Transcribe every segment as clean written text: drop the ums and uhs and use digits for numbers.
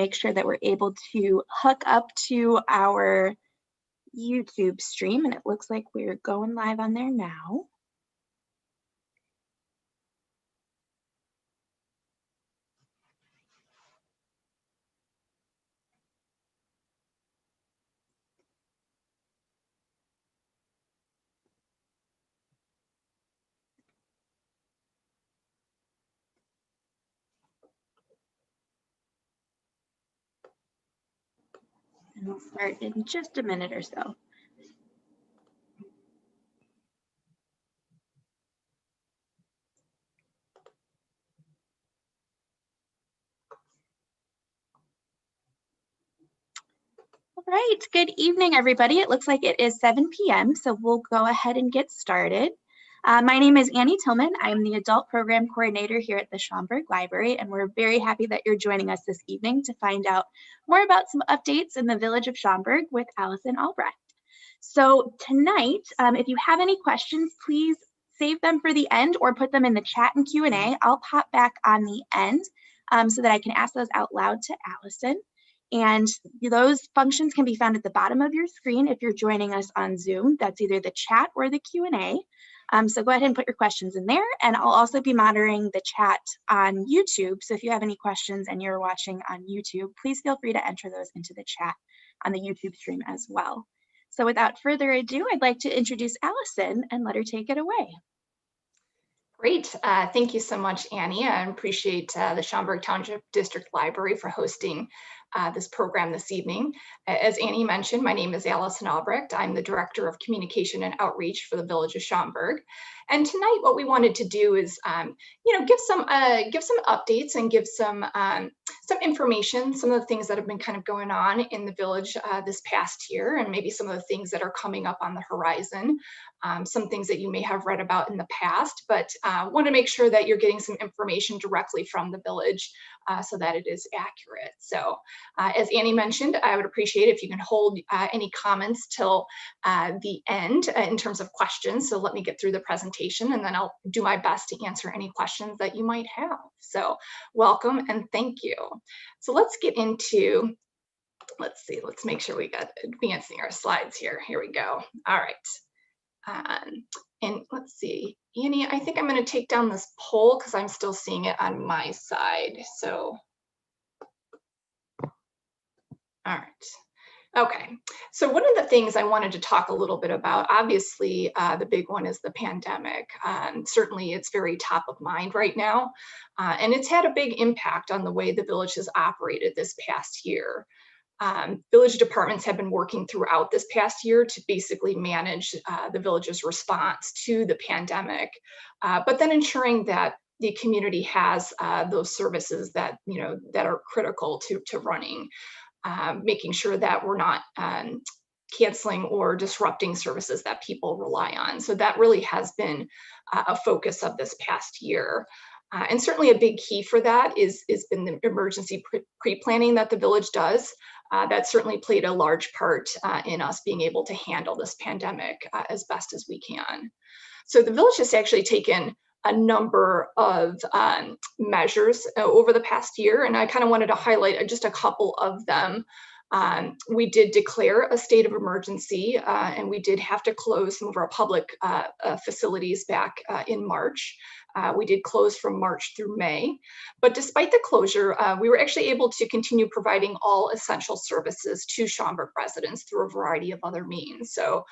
make sure that we're able to hook up to our YouTube stream, and it looks like we're going live on there now. And we'll start in just a minute or so. All right, good evening, everybody. It looks like it is 7 p.m., so we'll go ahead and get started. My name is Annie Tillman. I'm the Adult Program Coordinator here at the Schaumburg Library, and we're very happy that you're joining us this evening to find out more about some updates in the Village of Schaumburg with Allison Albrecht. So tonight, if you have any questions, please save them for the end or put them in the chat and Q&A. I'll pop back on the end so that I can ask those out loud to Allison. And those functions can be found at the bottom of your screen if you're joining us on Zoom. That's either the chat or the Q&A. So go ahead and put your questions in there. And I'll also be monitoring the chat on YouTube. So if you have any questions and you're watching on YouTube, please feel free to enter those into the chat on the YouTube stream as well. So without further ado, I'd like to introduce Allison and let her take it away. Great. Thank you so much, Annie. I appreciate the Schaumburg Township District Library for hosting this program this evening. As Annie mentioned, my name is Allison Albrecht. I'm the Director of Communication and Outreach for the Village of Schaumburg. And tonight, what we wanted to do is, give some updates and give some information, some of the things that have been kind of going on in the village this past year, and maybe some of the things that are coming up on the horizon. Some things that you may have read about in the past, but want to make sure that you're getting some information directly from the village so that it is accurate. So as Annie mentioned, I would appreciate it if you can hold any comments till the end in terms of questions. So let me get through the presentation and then I'll do my best to answer any questions that you might have. So welcome and thank you. So let's get into, let's see, let's make sure we got advancing our slides here. Here we go. All right. And let's see, Annie, I think I'm going to take down this poll because I'm still seeing it on my side. So, all right. Okay, so one of the things I wanted to talk a little bit about, obviously the big one is the pandemic. Certainly it's very top of mind right now, and it's had a big impact on the way the village has operated this past year. Village departments have been working throughout this past year to basically manage the village's response to the pandemic, but then ensuring that the community has those services that, that are critical to running. Making sure that we're not canceling or disrupting services that people rely on. So that really has been a focus of this past year. And certainly a big key for that is been the emergency pre-planning that the village does. That certainly played a large part in us being able to handle this pandemic as best as we can. So the village has actually taken a number of measures over the past year, and I kind of wanted to highlight just a couple of them. We did declare a state of emergency, and we did have to close some of our public facilities back in March. We did close from March through May, but despite the closure, we were actually able to continue providing all essential services to Schaumburg residents through a variety of other means. So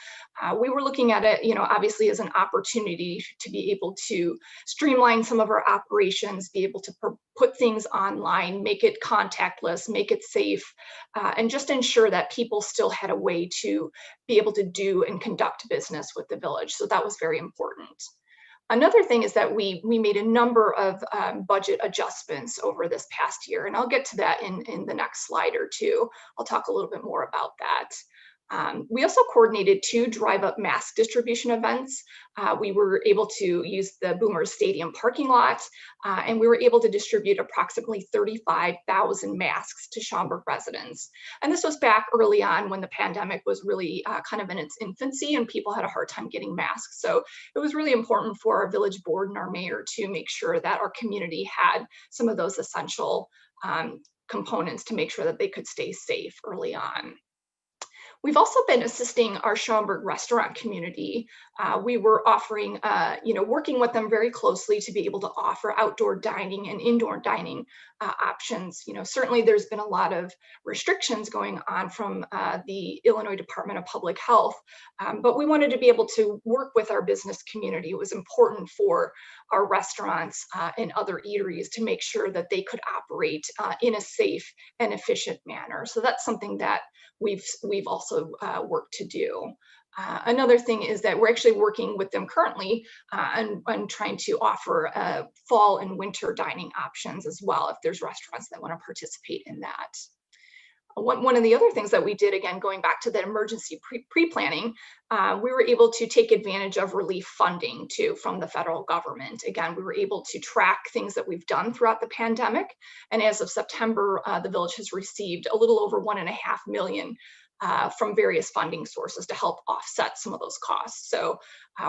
we were looking at it, obviously as an opportunity to be able to streamline some of our operations, be able to put things online, make it contactless, make it safe, and just ensure that people still had a way to be able to do and conduct business with the village. So that was very important. Another thing is that we made a number of budget adjustments over this past year, and I'll get to that in the next slide or two. I'll talk a little bit more about that. We also coordinated 2 drive-up mask distribution events. We were able to use the Boomers Stadium parking lot, and we were able to distribute approximately 35,000 masks to Schaumburg residents. And this was back early on when the pandemic was really kind of in its infancy and people had a hard time getting masks. So it was really important for our village board and our mayor to make sure that our community had some of those essential components to make sure that they could stay safe early on. We've also been assisting our Schaumburg restaurant community. We were offering, working with them very closely to be able to offer outdoor dining and indoor dining options. Certainly there's been a lot of restrictions going on from the Illinois Department of Public Health, but we wanted to be able to work with our business community. It was important for our restaurants and other eateries to make sure that they could operate in a safe and efficient manner. So that's something that we've also worked to do. Another thing is that we're actually working with them currently and trying to offer fall and winter dining options as well, if there's restaurants that want to participate in that. One of the other things that we did, again, going back to the emergency pre-planning, we were able to take advantage of relief funding too from the federal government. Again, we were able to track things that we've done throughout the pandemic. And as of September, the village has received a little over $1.5 million from various funding sources to help offset some of those costs. So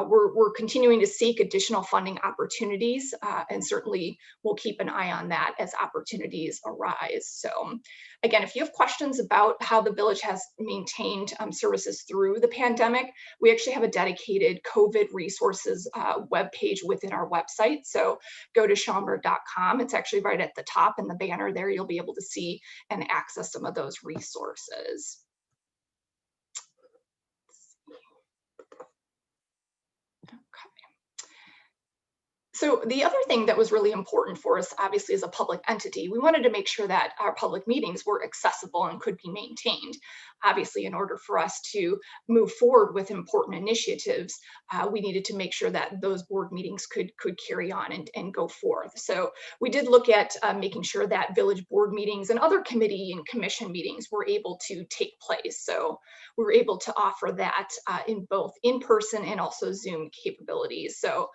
we're continuing to seek additional funding opportunities, and certainly we'll keep an eye on that as opportunities arise. So again, if you have questions about how the village has maintained services through the pandemic, we actually have a dedicated COVID resources webpage within our website. So go to schaumburg.com. It's actually right at the top in the banner there. You'll be able to see and access some of those resources. So the other thing that was really important for us, obviously, as a public entity, we wanted to make sure that our public meetings were accessible and could be maintained. Obviously, in order for us to move forward with important initiatives, we needed to make sure that those board meetings could carry on and go forth. So we did look at making sure that village board meetings and other committee and commission meetings were able to take place. So we were able to offer that in both in-person and also Zoom capabilities. So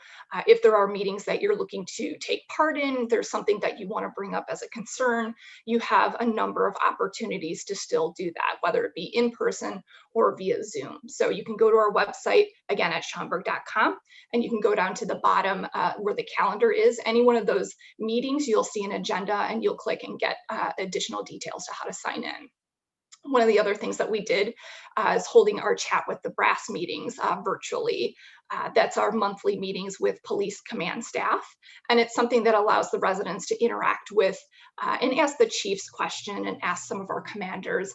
if there are meetings that you're looking to take part in, there's something that you want to bring up as a concern, you have a number of opportunities to still do that, whether it be in person or via Zoom. So you can go to our website, again, at schaumburg.com, and you can go down to the bottom where the calendar is. Any one of those meetings, you'll see an agenda and you'll click and get additional details to how to sign in. One of the other things that we did is holding our chat with the brass meetings virtually. That's our monthly meetings with police command staff. And it's something that allows the residents to interact with and ask the chiefs question and ask some of our commanders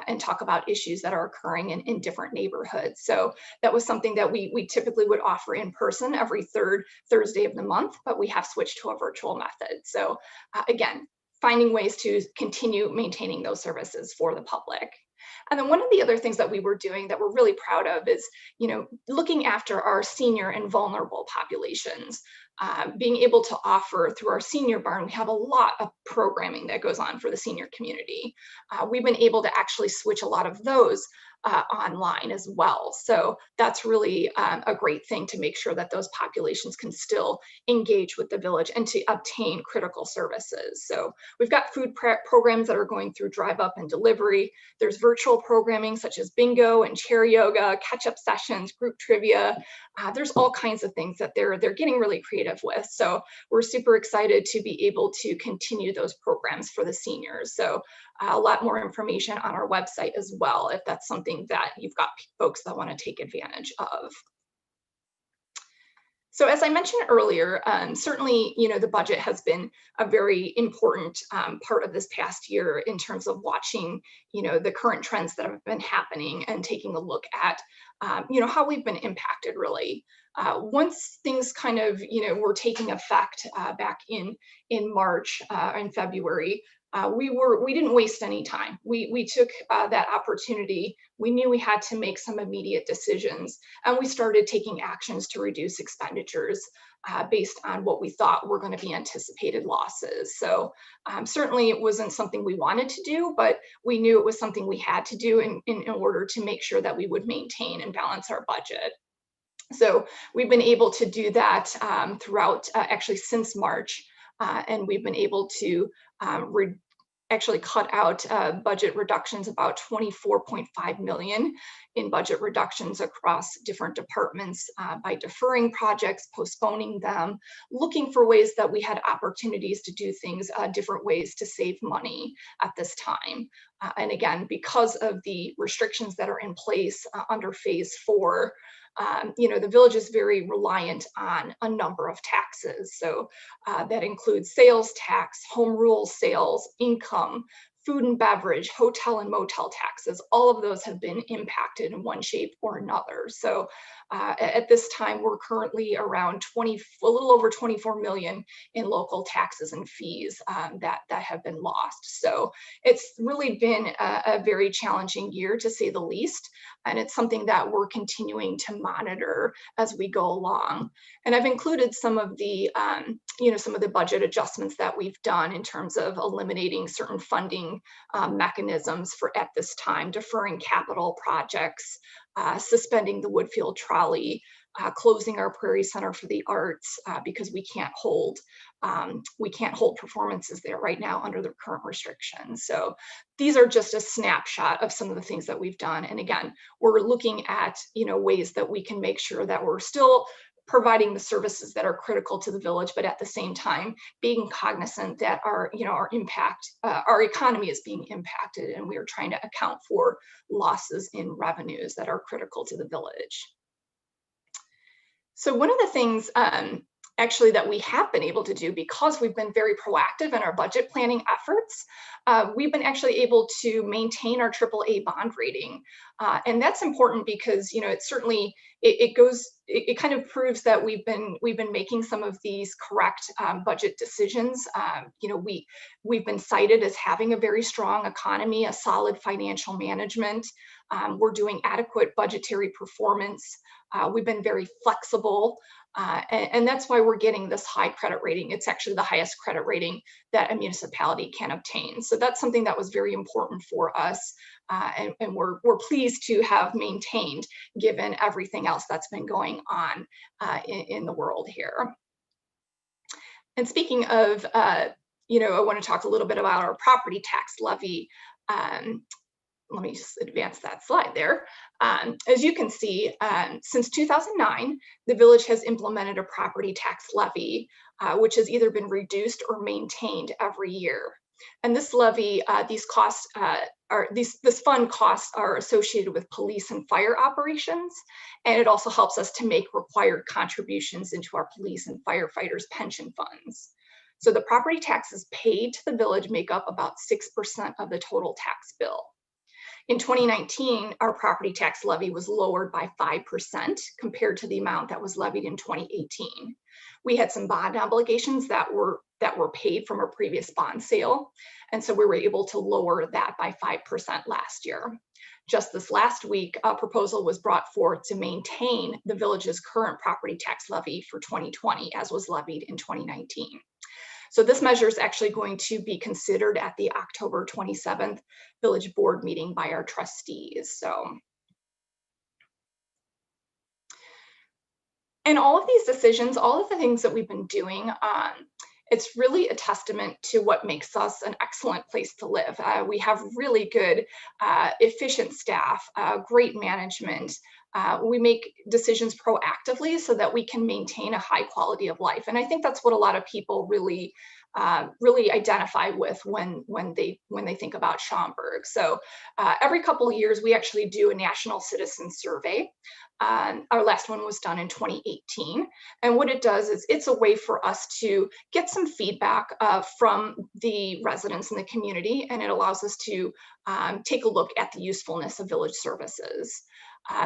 and talk about issues that are occurring in different neighborhoods. So that was something that we typically would offer in person every third Thursday of the month, but we have switched to a virtual method. So again, finding ways to continue maintaining those services for the public. And then one of the other things that we were doing that we're really proud of is, looking after our senior and vulnerable populations. Being able to offer through our senior barn, we have a lot of programming that goes on for the senior community. We've been able to actually switch a lot of those online as well. So that's really a great thing to make sure that those populations can still engage with the village and to obtain critical services. So we've got food programs that are going through drive up and delivery. There's virtual programming such as bingo and chair yoga, catch-up sessions, group trivia. There's all kinds of things that they're getting really creative with. So we're super excited to be able to continue those programs for the seniors. So a lot more information on our website as well, if that's something that you've got folks that want to take advantage of. So as I mentioned earlier, certainly, the budget has been a very important part of this past year in terms of watching, the current trends that have been happening and taking a look at, how we've been impacted really. Once things kind of, were taking effect back in March and February, we didn't waste any time. We took that opportunity. We knew we had to make some immediate decisions, and we started taking actions to reduce expenditures based on what we thought were going to be anticipated losses. So certainly it wasn't something we wanted to do, but we knew it was something we had to do in order to make sure that we would maintain and balance our budget. So we've been able to do that throughout, actually since March, and we've been able to actually cut out budget reductions, about 24.5 million in budget reductions across different departments by deferring projects, postponing them, looking for ways that we had opportunities to do things different ways to save money at this time. And again, because of the restrictions that are in place under phase 4, the village is very reliant on a number of taxes. So that includes sales tax, home rule sales, income, food and beverage, hotel and motel taxes. All of those have been impacted in one shape or another. So at this time, we're currently around a little over 24 million in local taxes and fees that have been lost. So it's really been a very challenging year, to say the least. And it's something that we're continuing to monitor as we go along. And I've included some of the, some of the budget adjustments that we've done in terms of eliminating certain funding mechanisms for at this time, deferring capital projects, suspending the Woodfield trolley, closing our Prairie Center for the Arts because we can't hold performances there right now under the current restrictions. So these are just a snapshot of some of the things that we've done. And again, we're looking at ways that we can make sure that we're still providing the services that are critical to the village, but at the same time being cognizant that our economy is being impacted, and we are trying to account for losses in revenues that are critical to the village. So one of the things actually that we have been able to do, because we've been very proactive in our budget planning efforts, we've been actually able to maintain our AAA bond rating. And that's important because, it certainly, it kind of proves that we've been making some of these correct budget decisions. We've been cited as having a very strong economy, a solid financial management. We're doing adequate budgetary performance. We've been very flexible. And that's why we're getting this high credit rating. It's actually the highest credit rating that a municipality can obtain. So that's something that was very important for us. And we're pleased to have maintained, given everything else that's been going on in the world here. And speaking of, I want to talk a little bit about our property tax levy. Let me just advance that slide there. As you can see, since 2009, the village has implemented a property tax levy, which has either been reduced or maintained every year. And this levy, this fund costs are associated with police and fire operations, and it also helps us to make required contributions into our police and firefighters' pension funds. So the property taxes paid to the village make up about 6% of the total tax bill. In 2019, our property tax levy was lowered by 5% compared to the amount that was levied in 2018. We had some bond obligations that were paid from a previous bond sale, and so we were able to lower that by 5% last year. Just this last week, a proposal was brought forth to maintain the village's current property tax levy for 2020, as was levied in 2019. So this measure is actually going to be considered at the October 27th village board meeting by our trustees. And all of these decisions, all of the things that we've been doing, it's really a testament to what makes us an excellent place to live. We have really good, efficient staff, great management. We make decisions proactively so that we can maintain a high quality of life. And I think that's what a lot of people really identify with when they think about Schaumburg. So every couple of years, we actually do a national citizen survey. Our last one was done in 2018. And what it does is it's a way for us to get some feedback from the residents in the community, and it allows us to take a look at the usefulness of village services.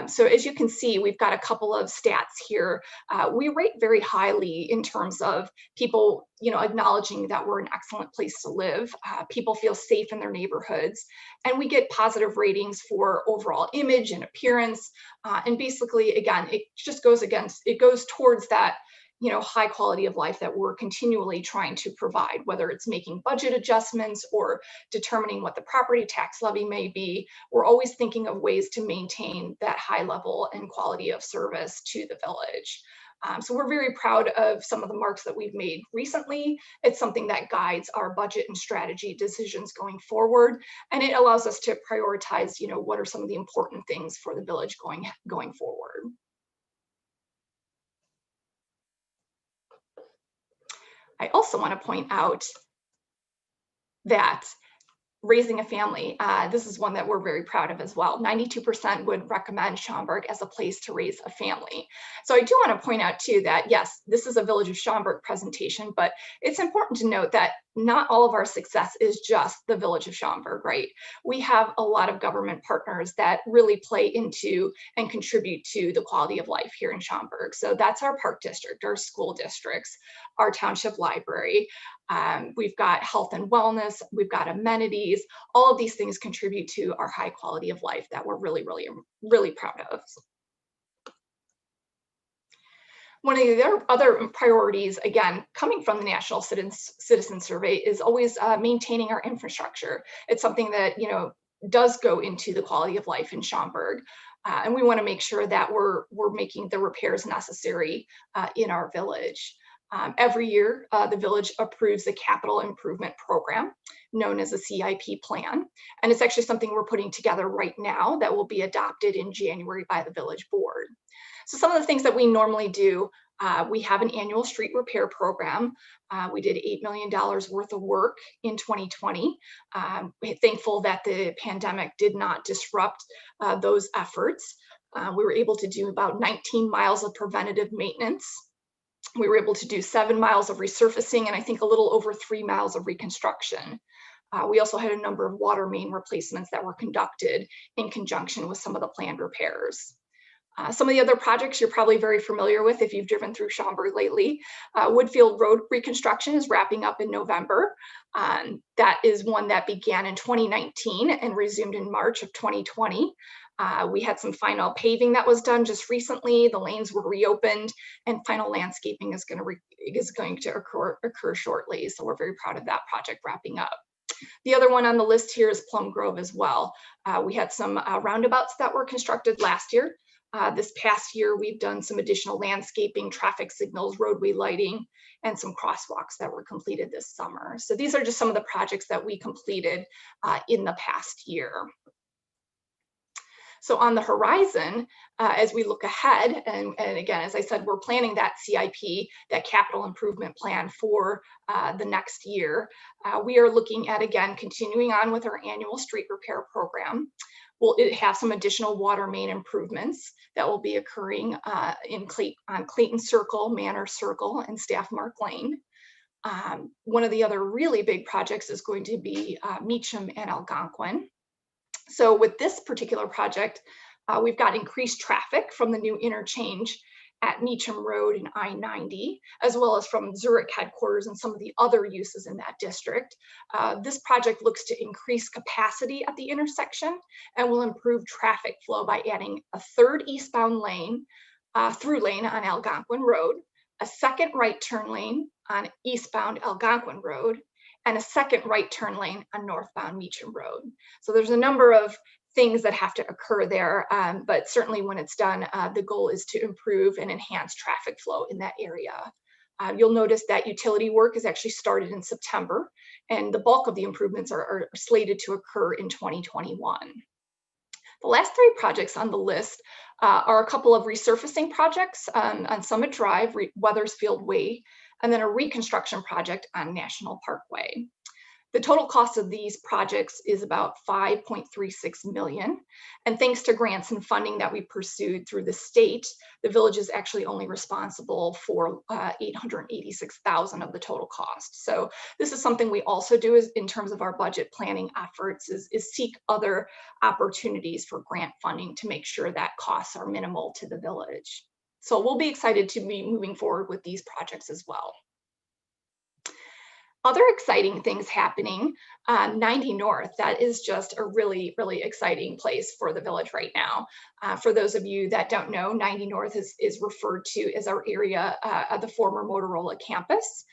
So as you can see, we've got a couple of stats here. We rate very highly in terms of people, acknowledging that we're an excellent place to live. People feel safe in their neighborhoods, and we get positive ratings for overall image and appearance. And basically, again, it goes towards that high quality of life that we're continually trying to provide, whether it's making budget adjustments or determining what the property tax levy may be. We're always thinking of ways to maintain that high level and quality of service to the village. So we're very proud of some of the marks that we've made recently. It's something that guides our budget and strategy decisions going forward, and it allows us to prioritize, what are some of the important things for the village going forward. I also want to point out that raising a family, this is one that we're very proud of as well. 92% would recommend Schaumburg as a place to raise a family. So I do want to point out too that yes, this is a Village of Schaumburg presentation, but it's important to note that not all of our success is just the Village of Schaumburg, right? We have a lot of government partners that really play into and contribute to the quality of life here in Schaumburg. So that's our park district, our school districts, our township library. We've got health and wellness, we've got amenities. All of these things contribute to our high quality of life that we're really proud of. One of the other priorities, again, coming from the National Citizen Survey, is always maintaining our infrastructure. It's something that, does go into the quality of life in Schaumburg. And we want to make sure that we're making the repairs necessary in our village. Every year, the village approves a capital improvement program known as a CIP plan. And it's actually something we're putting together right now that will be adopted in January by the village board. So some of the things that we normally do, we have an annual street repair program. We did $8 million worth of work in 2020. We're thankful that the pandemic did not disrupt those efforts. We were able to do about 19 miles of preventative maintenance. We were able to do 7 miles of resurfacing and I think a little over 3 miles of reconstruction. We also had a number of water main replacements that were conducted in conjunction with some of the planned repairs. Some of the other projects you're probably very familiar with if you've driven through Schaumburg lately. Woodfield Road reconstruction is wrapping up in November. That is one that began in 2019 and resumed in March of 2020. We had some final paving that was done just recently. The lanes were reopened and final landscaping is going to occur shortly. So we're very proud of that project wrapping up. The other one on the list here is Plum Grove as well. We had some roundabouts that were constructed last year. This past year, we've done some additional landscaping, traffic signals, roadway lighting, and some crosswalks that were completed this summer. So these are just some of the projects that we completed in the past year. So on the horizon, as we look ahead, and again, as I said, we're planning that CIP, that capital improvement plan for the next year. We are looking at, again, continuing on with our annual street repair program. We'll have some additional water main improvements that will be occurring on Clayton Circle, Manor Circle, and Staff Mark Lane. One of the other really big projects is going to be Meacham and Algonquin. So with this particular project, we've got increased traffic from the new interchange at Meacham Road and I-90, as well as from Zurich headquarters and some of the other uses in that district. This project looks to increase capacity at the intersection and will improve traffic flow by adding a third eastbound lane, through lane on Algonquin Road, a second right turn lane on eastbound Algonquin Road, and a second right turn lane on northbound Meacham Road. So there's a number of things that have to occur there, but certainly when it's done, the goal is to improve and enhance traffic flow in that area. You'll notice that utility work is actually started in September, and the bulk of the improvements are slated to occur in 2021. The last 3 projects on the list are a couple of resurfacing projects on Summit Drive, Weathersfield Way, and then a reconstruction project on National Parkway. The total cost of these projects is about $5.36 million. And thanks to grants and funding that we pursued through the state, the village is actually only responsible for $886,000 of the total cost. So this is something we also do in terms of our budget planning efforts is seek other opportunities for grant funding to make sure that costs are minimal to the village. So we'll be excited to be moving forward with these projects as well. Other exciting things happening, 90 North, that is just a really exciting place for the village right now. For those of you that don't know, 90 North is referred to as our area of the former Motorola campus.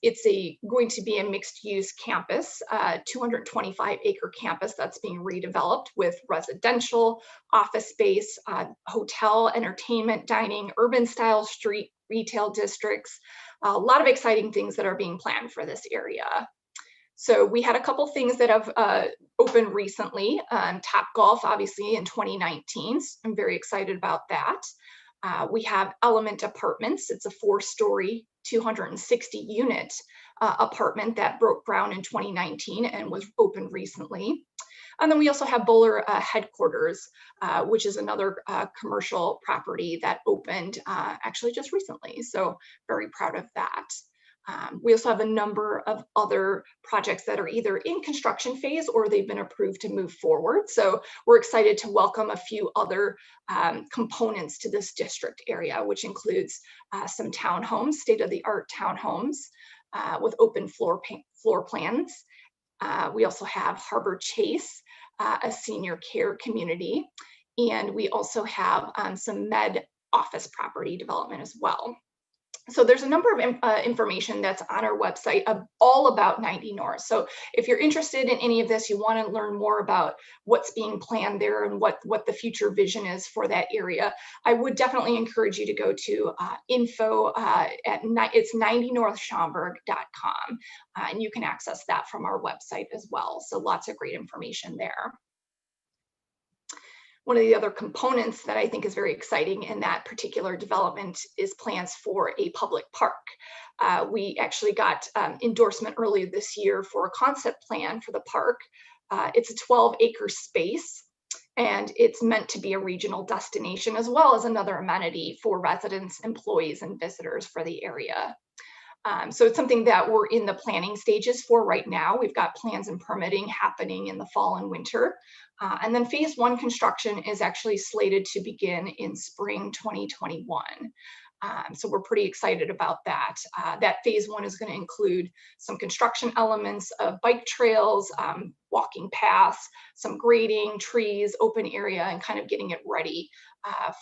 It's going to be a mixed-use campus, 225-acre campus that's being redeveloped with residential, office space, hotel, entertainment, dining, urban-style street retail districts. A lot of exciting things that are being planned for this area. So we had a couple things that have opened recently. Top Golf, obviously, in 2019. So I'm very excited about that. We have Element Apartments. It's a 4-story, 260-unit apartment that broke ground in 2019 and was opened recently. And then we also have Bowler Headquarters, which is another commercial property that opened actually just recently. So very proud of that. We also have a number of other projects that are either in construction phase or they've been approved to move forward. So we're excited to welcome a few other components to this district area, which includes some townhomes, state-of-the-art townhomes with open floor plans. We also have Harbor Chase, a senior care community, and we also have some med office property development as well. So there's a number of information that's on our website all about 90 North. So if you're interested in any of this, you want to learn more about what's being planned there and what the future vision is for that area, I would definitely encourage you to go to info it's 90northschaumburg.com, and you can access that from our website as well. So lots of great information there. One of the other components that I think is very exciting in that particular development is plans for a public park. We actually got endorsement earlier this year for a concept plan for the park. It's a 12-acre space, and it's meant to be a regional destination as well as another amenity for residents, employees, and visitors for the area. So it's something that we're in the planning stages for right now. We've got plans and permitting happening in the fall and winter. And then phase 1 construction is actually slated to begin in spring 2021. So we're pretty excited about that. That phase 1 is going to include some construction elements of bike trails, walking paths, some grading, trees, open area, and kind of getting it ready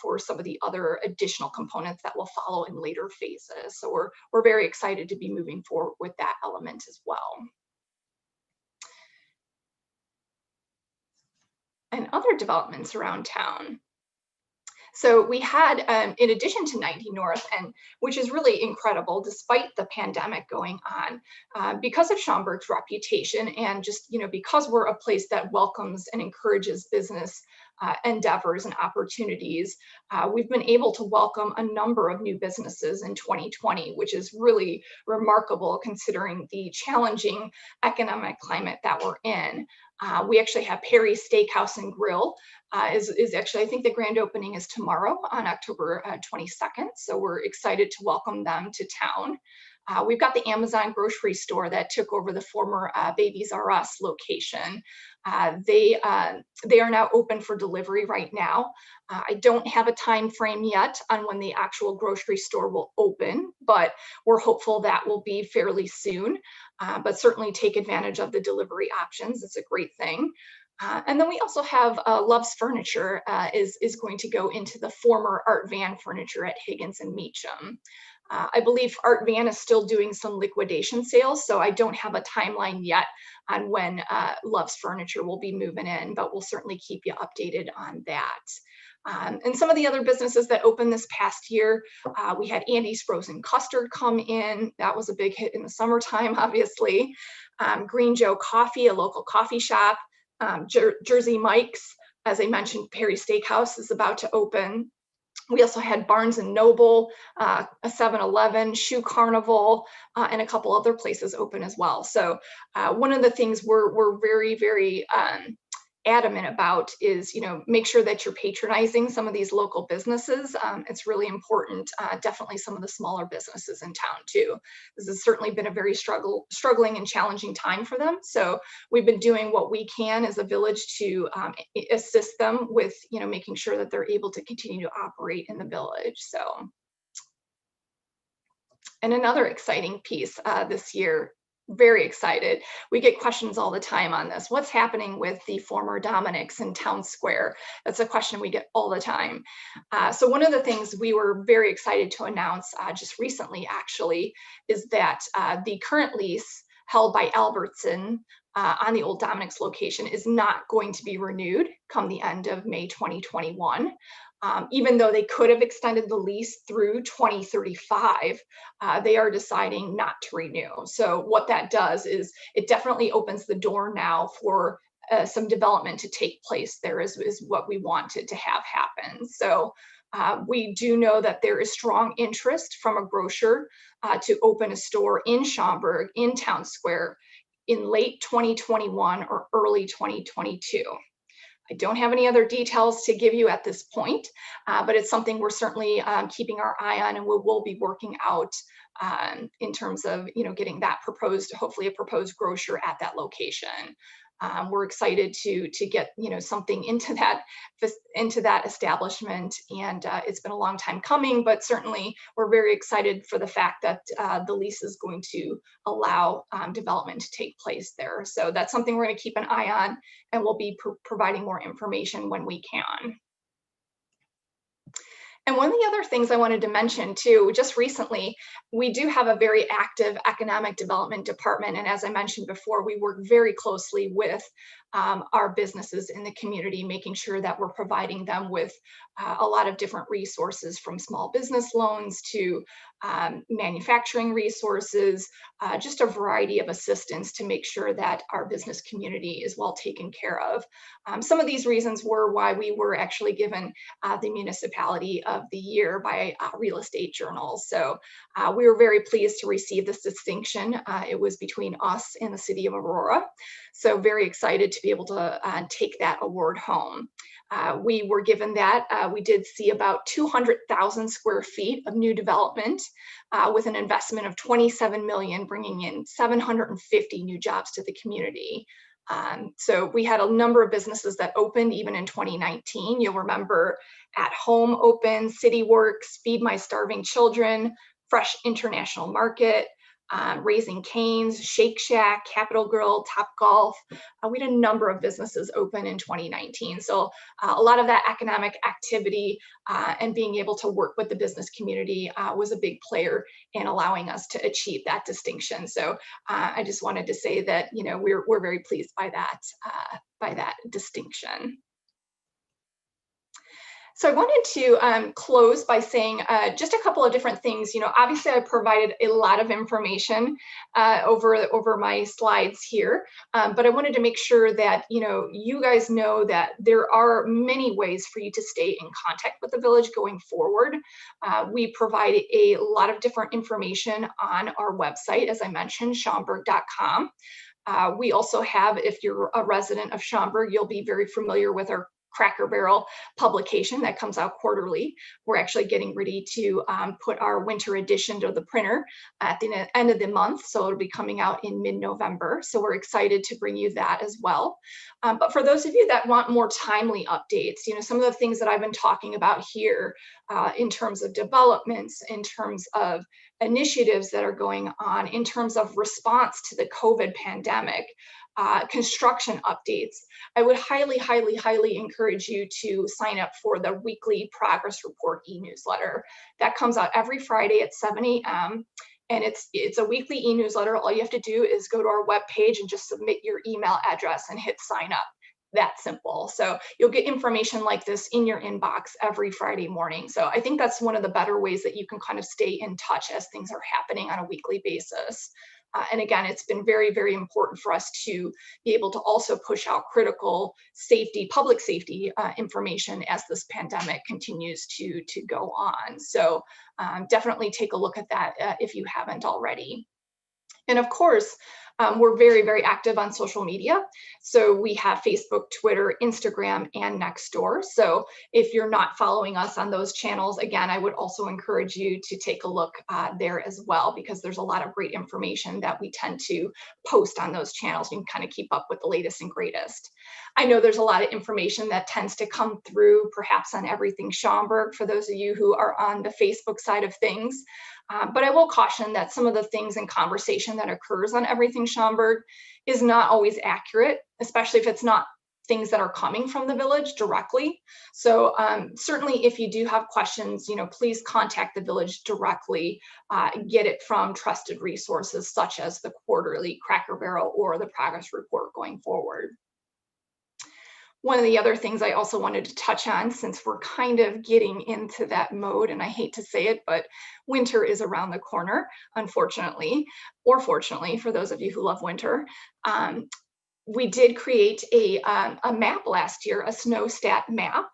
for some of the other additional components that will follow in later phases. So we're very excited to be moving forward with that element as well. And other developments around town. So we had, in addition to 90 North, and which is really incredible despite the pandemic going on, because of Schaumburg's reputation and just, because we're a place that welcomes and encourages business endeavors and opportunities, we've been able to welcome a number of new businesses in 2020, which is really remarkable considering the challenging economic climate that we're in. We actually have Perry's Steakhouse and Grill is actually, I think the grand opening is tomorrow on October 22nd. So we're excited to welcome them to town. We've got the Amazon grocery store that took over the former Babies R Us location. They are now open for delivery right now. I don't have a time frame yet on when the actual grocery store will open, but we're hopeful that will be fairly soon. But certainly take advantage of the delivery options. It's a great thing. And then we also have Love's Furniture is going to go into the former Art Van Furniture at Higgins and Meacham. I believe Art Van is still doing some liquidation sales, so I don't have a timeline yet on when Love's Furniture will be moving in, but we'll certainly keep you updated on that. And some of the other businesses that opened this past year, we had Andy's Frozen Custard come in. That was a big hit in the summertime, obviously. Green Joe Coffee, a local coffee shop. Jersey Mike's, as I mentioned, Perry Steakhouse is about to open. We also had Barnes and Noble, a 7-Eleven, Shoe Carnival, and a couple other places open as well. So one of the things we're very, very adamant about is, make sure that you're patronizing some of these local businesses. It's really important, definitely some of the smaller businesses in town too. This has certainly been a very struggling and challenging time for them. So we've been doing what we can as a village to assist them with, making sure that they're able to continue to operate in the village. So, and another exciting piece this year very excited. We get questions all the time on this. What's happening with the former Dominick's in Town Square? That's a question we get all the time. So one of the things we were very excited to announce just recently, actually, is that the current lease held by Albertson on the old Dominick's location is not going to be renewed come the end of May 2021. Even though they could have extended the lease through 2035, they are deciding not to renew. So what that does is it definitely opens the door now for some development to take place there is what we wanted to have happen. So we do know that there is strong interest from a grocer to open a store in Schaumburg in Town Square in late 2021 or early 2022. I don't have any other details to give you at this point, but it's something we're certainly keeping our eye on, and we'll be working out in terms of getting that proposed, hopefully a proposed grocer at that location. We're excited to get something into that establishment, and it's been a long time coming, but certainly we're very excited for the fact that the lease is going to allow development to take place there. So that's something we're going to keep an eye on, and we'll be providing more information when we can. And one of the other things I wanted to mention too, just recently, we do have a very active economic development department. And as I mentioned before, we work very closely with our businesses in the community, making sure that we're providing them with a lot of different resources, from small business loans to manufacturing resources, just a variety of assistance to make sure that our business community is well taken care of. Some of these reasons were why we were actually given the Municipality of the Year by Real Estate Journal. So we were very pleased to receive this distinction. It was between us and the city of Aurora. So very excited to be able to take that award home. We were given that. We did see about 200,000 square feet of new development with an investment of 27 million, bringing in 750 new jobs to the community. So we had a number of businesses that opened even in 2019. You'll remember At Home opened, City Works, Feed My Starving Children, Fresh International Market, Raising Cane's, Shake Shack, Capital Grill, Top Golf. We had a number of businesses open in 2019. So a lot of that economic activity and being able to work with the business community was a big player in allowing us to achieve that distinction. So I just wanted to say that we're very pleased by that distinction. So I wanted to close by saying just a couple of different things. Obviously I provided a lot of information over my slides here, but I wanted to make sure that you guys know that there are many ways for you to stay in contact with the village going forward. We provide a lot of different information on our website, as I mentioned, schaumburg.com. We also have, if you're a resident of Schaumburg, you'll be very familiar with our Cracker Barrel publication that comes out quarterly. We're actually getting ready to put our winter edition to the printer at the end of the month, so it'll be coming out in mid-November. So we're excited to bring you that as well. But for those of you that want more timely updates, some of the things that I've been talking about here in terms of developments, in terms of initiatives that are going on, in terms of response to the COVID pandemic, construction updates, I would highly, highly, highly encourage you to sign up for the weekly progress report e-newsletter. That comes out every Friday at 7 a.m. And it's a weekly e-newsletter. All you have to do is go to our webpage and just submit your email address and hit sign up. That simple. So you'll get information like this in your inbox every Friday morning. So I think that's one of the better ways that you can kind of stay in touch as things are happening on a weekly basis. And again, it's been very, very important for us to be able to also push out critical safety, public safety information as this pandemic continues to go on. So definitely take a look at that if you haven't already. And of course, We're very, very active on social media. So we have Facebook, Twitter, Instagram, and Nextdoor. So if you're not following us on those channels, again, I would also encourage you to take a look there as well, because there's a lot of great information that we tend to post on those channels. You can kind of keep up with the latest and greatest. I know there's a lot of information that tends to come through perhaps on Everything Schaumburg for those of you who are on the Facebook side of things. But I will caution that some of the things in conversation that occurs on Everything Schaumburg is not always accurate, especially if it's not things that are coming from the village directly. So certainly if you do have questions, please contact the village directly, get it from trusted resources such as the quarterly Cracker Barrel or the progress report going forward. One of the other things I also wanted to touch on, since we're kind of getting into that mode, and I hate to say it, but winter is around the corner, unfortunately, or fortunately for those of you who love winter. We did create a map last year, a snow stat map.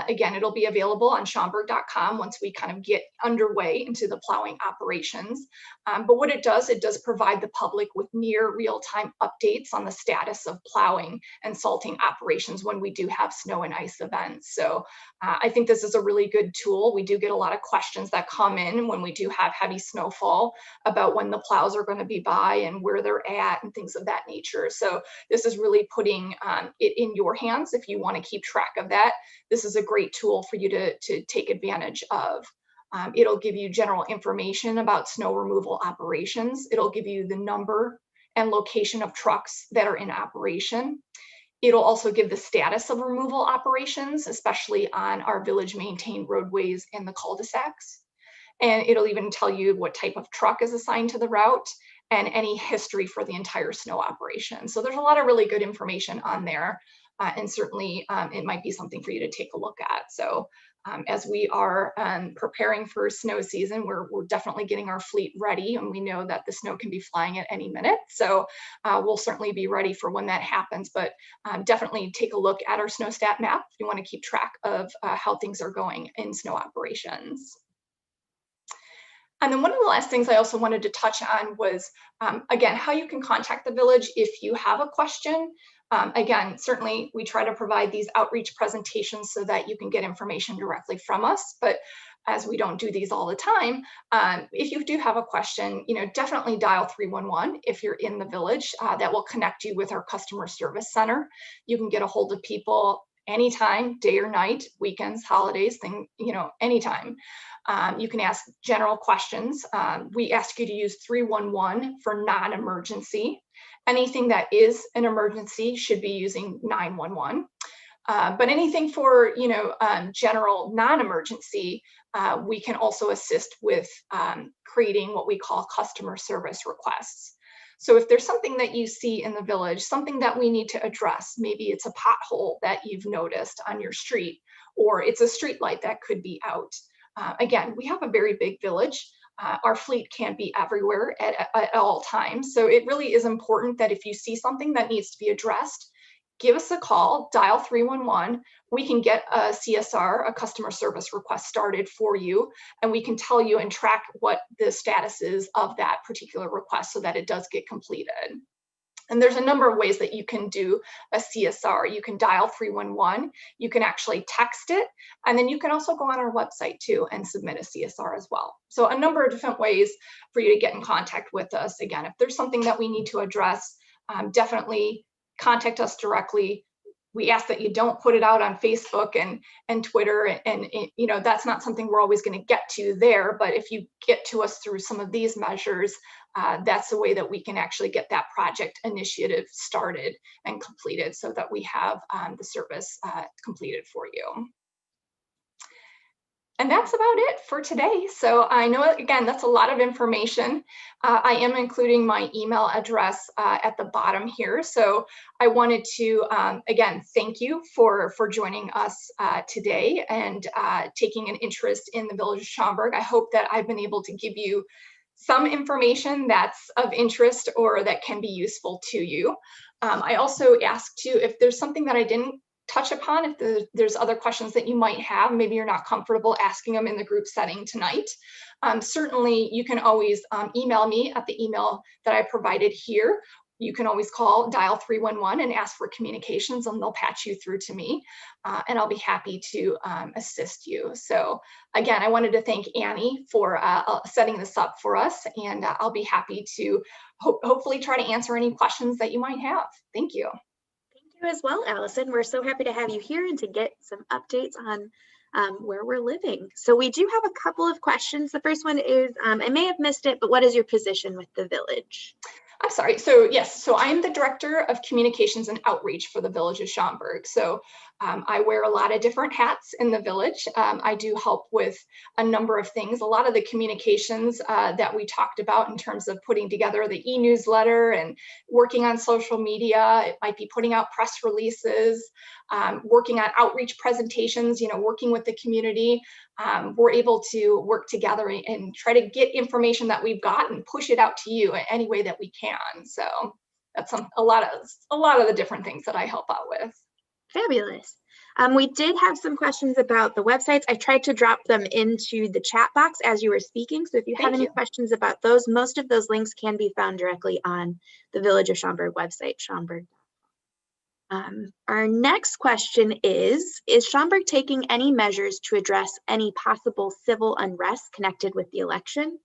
Again, it'll be available on schaumburg.com once we kind of get underway into the plowing operations. But what it does provide the public with near real-time updates on the status of plowing and salting operations when we do have snow and ice events. So I think this is a really good tool. We do get a lot of questions that come in when we do have heavy snowfall about when the plows are going to be by and where they're at and things of that nature. So this is really putting it in your hands if you want to keep track of that. This is a great tool for you to take advantage of. It'll give you general information about snow removal operations. It'll give you the number and location of trucks that are in operation. It'll also give the status of removal operations, especially on our village maintained roadways and the cul-de-sacs. And it'll even tell you what type of truck is assigned to the route and any history for the entire snow operation. So there's a lot of really good information on there. And certainly it might be something for you to take a look at. So as we are preparing for snow season, we're definitely getting our fleet ready, and we know that the snow can be flying at any minute. So we'll certainly be ready for when that happens, but definitely take a look at our snow stat map if you want to keep track of how things are going in snow operations. And then one of the last things I also wanted to touch on was, again, how you can contact the village if you have a question. Again, certainly we try to provide these outreach presentations so that you can get information directly from us, but as we don't do these all the time, if you do have a question, definitely dial 311 if you're in the village. That will connect you with our customer service center. You can get a hold of people anytime, day or night, weekends, holidays, anytime. You can ask general questions. We ask you to use 311 for non-emergency. Anything that is an emergency should be using 911. But anything for general non-emergency, we can also assist with creating what we call customer service requests. So if there's something that you see in the village, something that we need to address, maybe it's a pothole that you've noticed on your street, or it's a street light that could be out. Again, we have a very big village. Our fleet can't be everywhere at all times. So it really is important that if you see something that needs to be addressed, give us a call, dial 311. We can get a CSR, a customer service request, started for you, and we can tell you and track what the status is of that particular request so that it does get completed. And there's a number of ways that you can do a CSR. You can dial 311, you can actually text it, and then you can also go on our website too and submit a CSR as well. So a number of different ways for you to get in contact with us. Again, if there's something that we need to address, definitely contact us directly. We ask that you don't put it out on Facebook and Twitter, and that's not something we're always going to get to there. But if you get to us through some of these measures, that's the way that we can actually get that project initiative started and completed so that we have the service completed for you. And that's about it for today. So I know, again, that's a lot of information. I am including my email address at the bottom here. So I wanted to, again, thank you for joining us today and taking an interest in the Village of Schaumburg. I hope that I've been able to give you some information that's of interest or that can be useful to you. I also asked you if there's something that I didn't touch upon if there's other questions that you might have. Maybe you're not comfortable asking them in the group setting tonight. Certainly, you can always email me at the email that I provided here. You can always dial 311 and ask for communications, and they'll patch you through to me, and I'll be happy to assist you. So again, I wanted to thank Annie for setting this up for us, and I'll be happy to hopefully try to answer any questions that you might have. Thank you. Thank you as well, Allison. We're so happy to have you here and to get some updates on where we're living. So we do have a couple of questions. The first one is, I may have missed it, but what is your position with the village? I'm sorry. So yes, so I'm the Director of Communications and Outreach for the Village of Schaumburg. So I wear a lot of different hats in the village. I do help with a number of things. A lot of the communications that we talked about in terms of putting together the e-newsletter and working on social media. It might be putting out press releases, working on outreach presentations, working with the community. We're able to work together and try to get information that we've got and push it out to you in any way that we can. So that's a lot of the different things that I help out with. Fabulous. We did have some questions about the websites. I tried to drop them into the chat box as you were speaking. So if you have any questions about those, most of those links can be found directly on the Village of Schaumburg website, Schaumburg. Our next question is Schaumburg taking any measures to address any possible civil unrest connected with the election?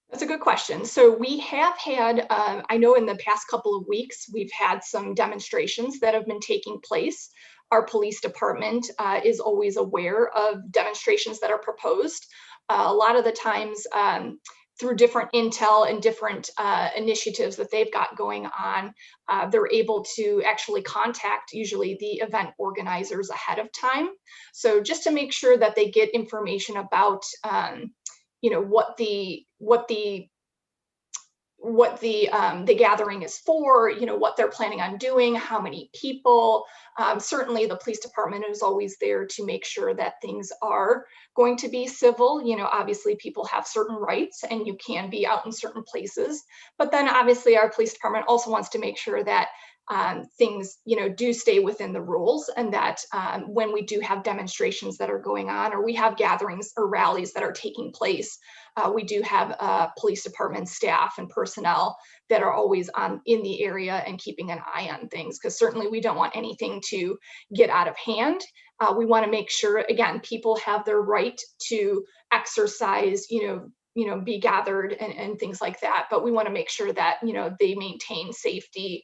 That's a good question. So we have had, I know in the past couple of weeks, we've had some demonstrations that have been taking place. Our police department is always aware of demonstrations that are proposed. A lot of the times through different intel and different initiatives that they've got going on, they're able to actually contact usually the event organizers ahead of time. So just to make sure that they get information about what the gathering is for, what they're planning on doing, how many people. Certainly the police department is always there to make sure that things are going to be civil. Obviously people have certain rights and you can be out in certain places, but then obviously our police department also wants to make sure that things do stay within the rules, and that when we do have demonstrations that are going on, or we have gatherings or rallies that are taking place, we do have police department staff and personnel that are always in the area and keeping an eye on things, because certainly we don't want anything to get out of hand. We want to make sure, again, people have their right to exercise, be gathered and things like that, but we want to make sure that they maintain safety.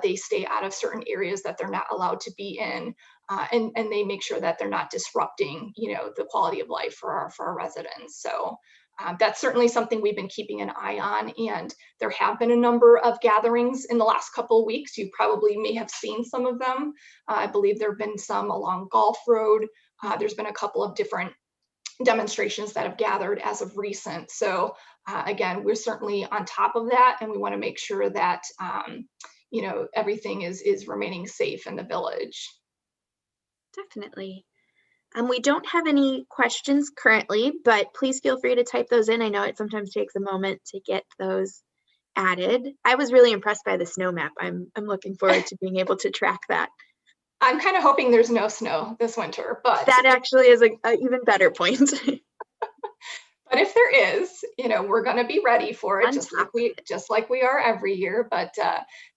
They stay out of certain areas that they're not allowed to be in, and they make sure that they're not disrupting, the quality of life for our residents. So that's certainly something we've been keeping an eye on, and there have been a number of gatherings in the last couple of weeks. You probably may have seen some of them. I believe there have been some along Gulf Road. There's been a couple of different demonstrations that have gathered as of recent. So again, we're certainly on top of that, and we want to make sure that everything is remaining safe in the village. Definitely. We don't have any questions currently, but please feel free to type those in. I know it sometimes takes a moment to get those added. I was really impressed by the snow map. I'm looking forward to being able to track that. I'm kind of hoping there's no snow this winter, but that actually is an even better point. But if there is, we're going to be ready for it, just like we are every year. But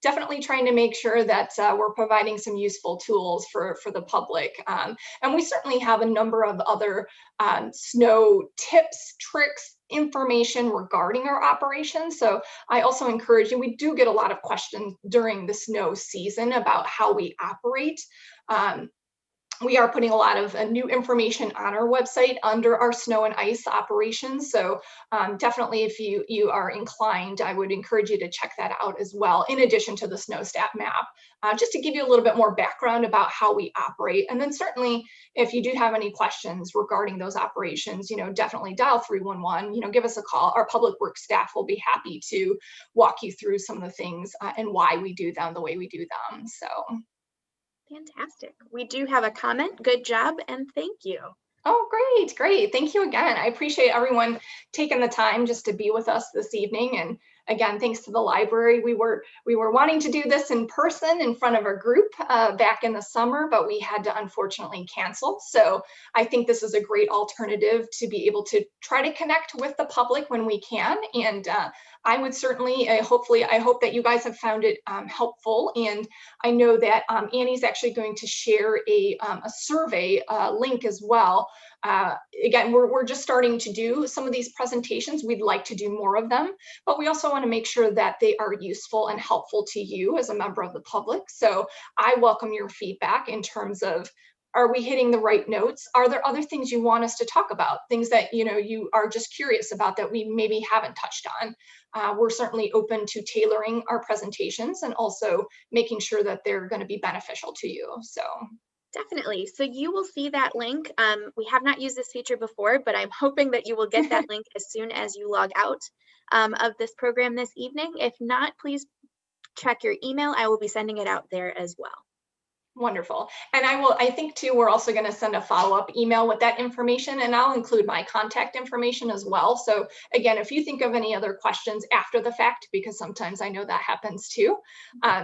definitely trying to make sure that we're providing some useful tools for the public. And we certainly have a number of other snow tips, tricks, information regarding our operations. So I also encourage you, we do get a lot of questions during the snow season about how we operate. We are putting a lot of new information on our website under our snow and ice operations. So definitely if you are inclined, I would encourage you to check that out as well, in addition to the SnowStat map, just to give you a little bit more background about how we operate. And then certainly if you do have any questions regarding those operations, definitely dial 311, give us a call. Our public works staff will be happy to walk you through some of the things and why we do them the way we do them. So. Fantastic. We do have a comment. Good job and thank you. Oh, great. Thank you again. I appreciate everyone taking the time just to be with us this evening. And again, thanks to the library, we were wanting to do this in person in front of our group back in the summer, but we had to unfortunately cancel. So I think this is a great alternative to be able to try to connect with the public when we can. And I would certainly, I hope that you guys have found it helpful. And I know that Annie's actually going to share a survey link as well. Again, we're just starting to do some of these presentations. We'd like to do more of them, but we also want to make sure that they are useful and helpful to you as a member of the public. So I welcome your feedback in terms of, are we hitting the right notes? Are there other things you want us to talk about? Things that you are just curious about that we maybe haven't touched on? We're certainly open to tailoring our presentations and also making sure that they're going to be beneficial to you. So definitely. So you will see that link. We have not used this feature before, but I'm hoping that you will get that link as soon as you log out of this program this evening. If not, please check your email. I will be sending it out there as well. Wonderful. And I think too, we're also going to send a follow-up email with that information, and I'll include my contact information as well. So again, if you think of any other questions after the fact, because sometimes I know that happens too,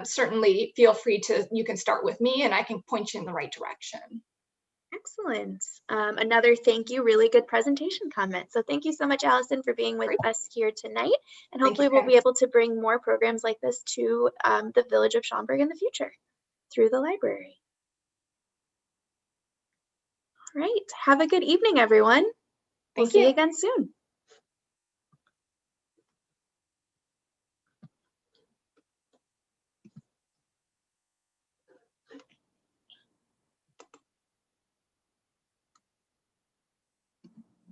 certainly feel free to, you can start with me and I can point you in the right direction. Excellent. Another thank you, really good presentation comment. So thank you so much, Allison, for being with us here tonight. And hopefully we'll be able to bring more programs like this to the Village of Schaumburg in the future through the library. All right, have a good evening, everyone. We'll see you again soon.